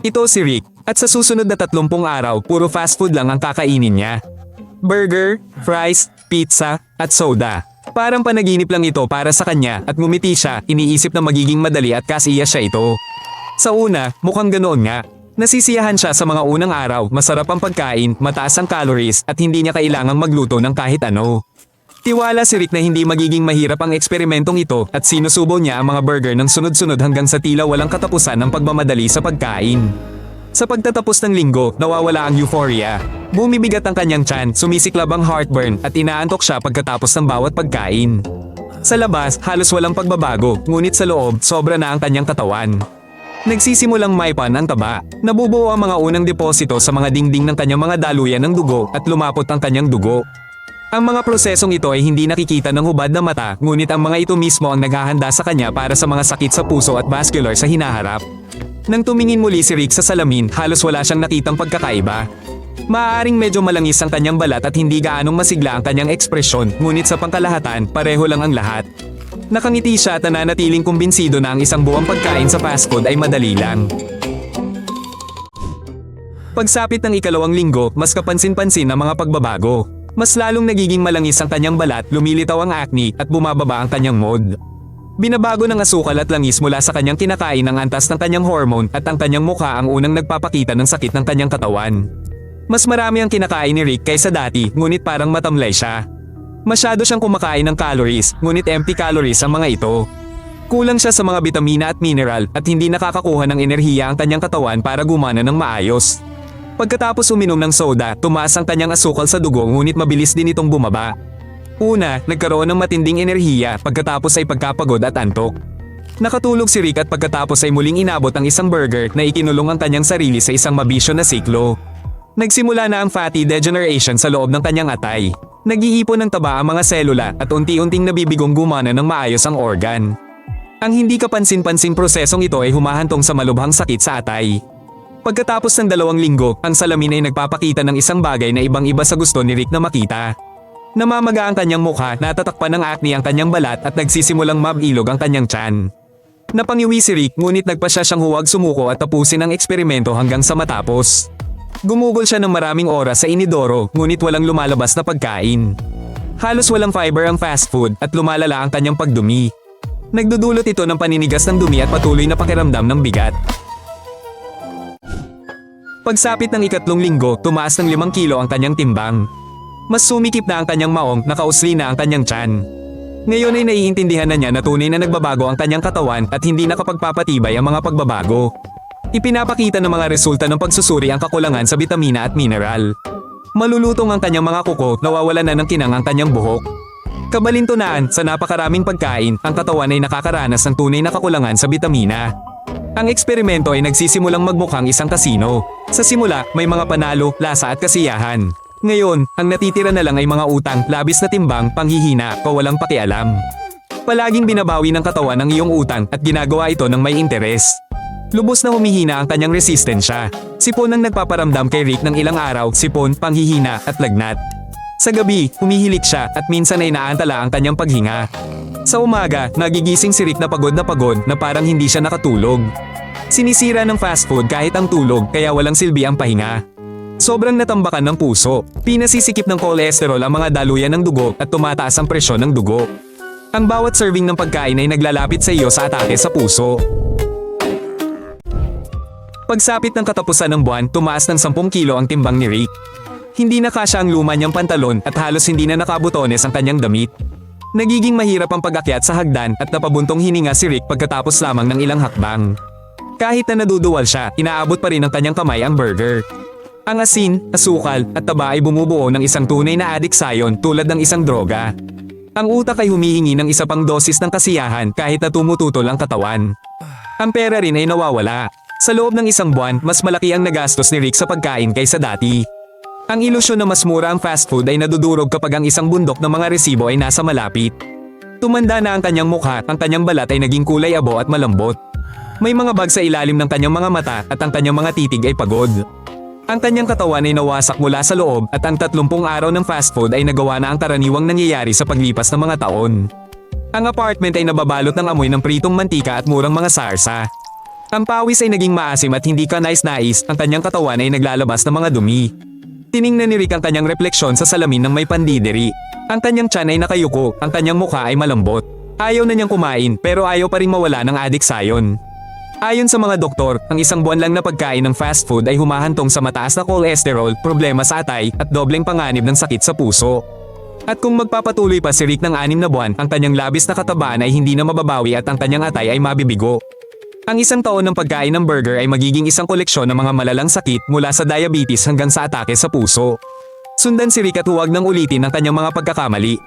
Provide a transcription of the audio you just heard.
Ito si Rick, at sa susunod na 30 araw puro fast food lang ang kakainin niya. Burger, fries, pizza, at soda. Parang panaginip lang ito para sa kanya at ngumiti siya, iniisip na magiging madali at kasiya siya ito. Sa una, mukhang ganoon nga. Nasisiyahan siya sa mga unang araw, masarap ang pagkain, mataas ang calories at hindi niya kailangang magluto ng kahit ano. Tiwala si Rick na hindi magiging mahirap ang eksperimentong ito at sinusubo niya ang mga burger ng sunod-sunod hanggang sa tila walang katapusan ng pagmamadali sa pagkain. Sa pagtatapos ng linggo, nawawala ang euphoria. Bumibigat ang kanyang tiyan, sumisiklab ang heartburn at inaantok siya pagkatapos ng bawat pagkain. Sa labas, halos walang pagbabago, ngunit sa loob, sobra na ang kanyang katawan. Nagsisimulang maipan ang taba. Nabubuo ang mga unang deposito sa mga dingding ng kanyang mga daluyan ng dugo at lumapot ang kanyang dugo. Ang mga prosesong ito ay hindi nakikita ng hubad na mata, ngunit ang mga ito mismo ang naghahanda sa kanya para sa mga sakit sa puso at vascular sa hinaharap. Nang tumingin muli si Rick sa salamin, halos wala siyang nakitang pagkakaiba. Maaaring medyo malangis ang kanyang balat at hindi gaanong masigla ang kanyang ekspresyon, ngunit sa pangkalahatan, pareho lang ang lahat. Nakangiti siya at nananatiling kumbinsido na ang isang buwang pagkain sa fast food ay madali lang. Pagsapit ng ikalawang linggo, mas kapansin-pansin ang mga pagbabago. Mas lalong nagiging malangis ang kanyang balat, lumilitaw ang acne at bumababa ang kanyang mood. Binabago ng asukal at langis mula sa kanyang kinakain ang antas ng kanyang hormone at ang kanyang mukha ang unang nagpapakita ng sakit ng kanyang katawan. Mas marami ang kinakain ni Rick kaysa dati, ngunit parang matamlay siya. Masyado siyang kumakain ng calories, ngunit empty calories ang mga ito. Kulang siya sa mga bitamina at mineral at hindi nakakakuha ng enerhiya ang kanyang katawan para gumana ng maayos. Pagkatapos uminom ng soda, tumaas ang kanyang asukal sa dugo ngunit mabilis din itong bumaba. Una, nagkaroon ng matinding enerhiya pagkatapos ay pagkapagod at antok. Nakatulog si Rick at pagkatapos ay muling inabot ang isang burger na ikinulong ang kanyang sarili sa isang mabisyo na siklo. Nagsimula na ang fatty degeneration sa loob ng kanyang atay. Nag-iipon ng taba ang mga selula at unti-unting nabibigong gumana ng maayos ang organ. Ang hindi kapansin-pansing prosesong ito ay humahantong sa malubhang sakit sa atay. Pagkatapos ng 2 linggo, ang salamin ay nagpapakita ng isang bagay na ibang-iba sa gusto ni Rick na makita. Namamaga ang kanyang mukha, natatakpan ng acne ang kanyang balat at nagsisimulang mabilog ang kanyang tiyan. Napangiwi si Rick ngunit nagpasya siyang huwag sumuko at tapusin ang eksperimento hanggang sa matapos. Gumugol siya ng maraming oras sa inidoro ngunit walang lumalabas na pagkain. Halos walang fiber ang fast food at lumalala ang kanyang pagdumi. Nagdudulot ito ng paninigas ng dumi at patuloy na pakiramdam ng bigat. Pagsapit ng ikatlong linggo, tumaas ng 5 kilo ang kanyang timbang. Mas sumikip na ang kanyang maong, nakausli na ang kanyang tiyan. Ngayon ay naiintindihan na niya na tunay na nagbabago ang kanyang katawan at hindi nakapagpapatibay ang mga pagbabago. Ipinapakita ng mga resulta ng pagsusuri ang kakulangan sa bitamina at mineral. Malulutong ang kanyang mga kuko, nawawala na ng kinang ang kanyang buhok. Kabalintunaan, sa napakaraming pagkain, ang katawan ay nakakaranas ng tunay na kakulangan sa bitamina. Ang eksperimento ay nagsisimulang magmukhang isang kasino. Sa simula, may mga panalo, lasa at kasiyahan. Ngayon, ang natitira na lang ay mga utang, labis na timbang, panghihina, o walang pakialam. Palaging binabawi ng katawan ang iyong utang at ginagawa ito ng may interes. Lubos na humihina ang kanyang resistensya. Sipon ang nagpaparamdam kay Rick ng ilang araw, sipon, panghihina at lagnat. Sa gabi, humihilik siya at minsan ay naantala ang kanyang paghinga. Sa umaga, nagigising si Rick na pagod na parang hindi siya nakatulog. Sinisira ng fast food kahit ang tulog kaya walang silbi ang pahinga. Sobrang natambakan ng puso. Pinasisikip ng cholesterol ang mga daluyan ng dugo at tumataas ang presyon ng dugo. Ang bawat serving ng pagkain ay naglalapit sa iyo sa atake sa puso. Pagsapit ng katapusan ng buwan, tumaas ng 10 kilo ang timbang ni Rick. Hindi na kasya ang luma niyang pantalon at halos hindi na nakabutones ang kanyang damit. Nagiging mahirap ang pag-akyat sa hagdan at napabuntong hininga si Rick pagkatapos lamang ng ilang hakbang. Kahit na naduduwal siya, inaabot pa rin ng kanyang kamay ang burger. Ang asin, asukal at taba ay bumubuo ng isang tunay na adiksayon tulad ng isang droga. Ang utak ay humihingi ng isa pang dosis ng kasiyahan kahit na tumututol ang katawan. Ang pera rin ay nawawala. Sa loob ng isang buwan, mas malaki ang nagastos ni Rick sa pagkain kaysa dati. Ang ilusyon na mas mura ang fast food ay nadudurog kapag ang isang bundok ng mga resibo ay nasa malapit. Tumanda na ang kanyang mukha, ang kanyang balat ay naging kulay abo at malambot. May mga bag sa ilalim ng kanyang mga mata at ang kanyang mga titig ay pagod. Ang kanyang katawan ay nawasak mula sa loob at ang 30 araw ng fast food ay nagawa na ang karaniwang nangyayari sa paglipas ng mga taon. Ang apartment ay nababalot ng amoy ng pritong mantika at murang mga sarsa. Ang pawis ay naging maasim at hindi ka nais-nais, ang kanyang katawan ay naglalabas ng mga dumi. Tiningnan ni Rick ang kanyang refleksyon sa salamin ng may pandidiri. Ang kanyang tiyan ay nakayuko, ang kanyang mukha ay malambot. Ayaw na niyang kumain pero ayaw pa rin mawala ng adiksayon. Ayon sa mga doktor, ang isang buwan lang na pagkain ng fast food ay humahantong sa mataas na cholesterol, problema sa atay at dobleng panganib ng sakit sa puso. At kung magpapatuloy pa si Rick ng 6 na buwan, ang kanyang labis na katabaan ay hindi na mababawi at ang kanyang atay ay mabibigo. Ang isang taon ng pagkain ng burger ay magiging isang koleksyon ng mga malalang sakit mula sa diabetes hanggang sa atake sa puso. Sundan si Rick at huwag nang ulitin ang kanyang mga pagkakamali.